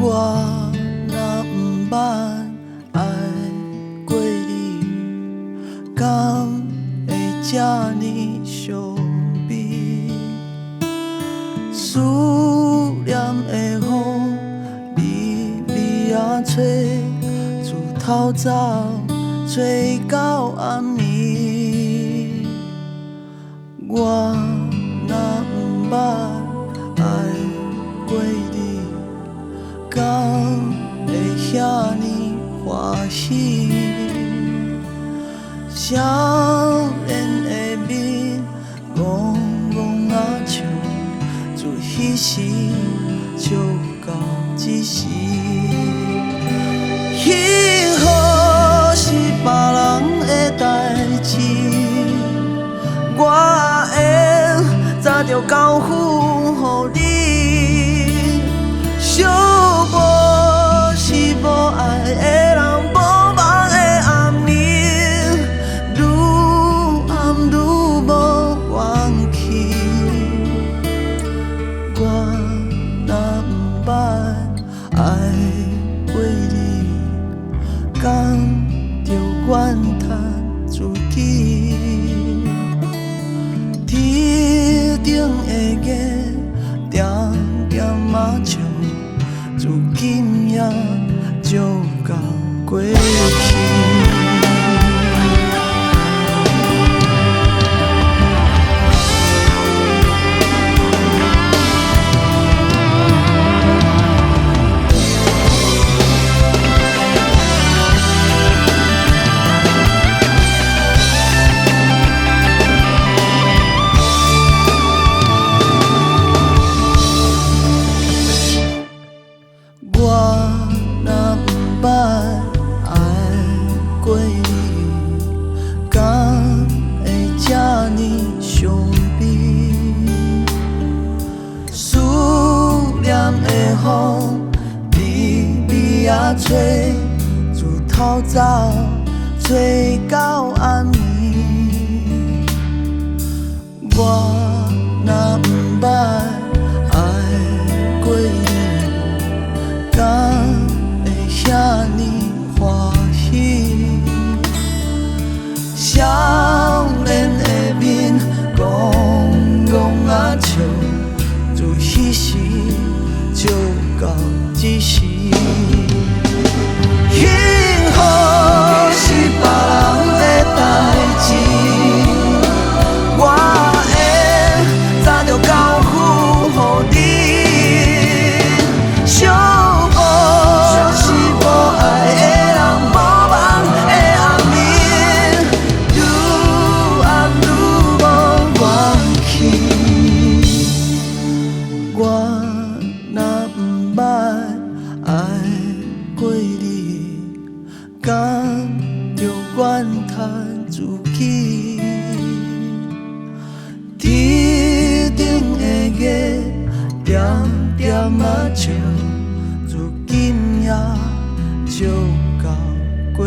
我若不捌爱过你，敢会这呢伤悲？思念的风，微微啊吹，自透早吹到暗暝。我若不捌爱过你，敢会遐呢欢喜？少年的面，戆戆啊笑，自彼时笑到这时。幸福是别人的代志，我会早着交付予你。寂寞是无爱的人无梦的暗暝，愈暗愈无元气。我若不捌爱过你，敢着怨叹自己？天顶的月点点啊笑，自今也照到过去。我若不捌爱过你，敢会这呢伤悲？思念的风，微微啊吹，自透早吹到暗暝。我若不捌爱过你，敢会遐呢欢喜？少年的面，戆戆啊笑，自彼时笑到这时。幸福是别人的代志，我会早着交付予你。寂寞是无爱的人无梦的暗暝，愈暗愈无元气。我若不捌爱过你，敢着怨叹自己？天顶的月点点啊笑，自今也照到过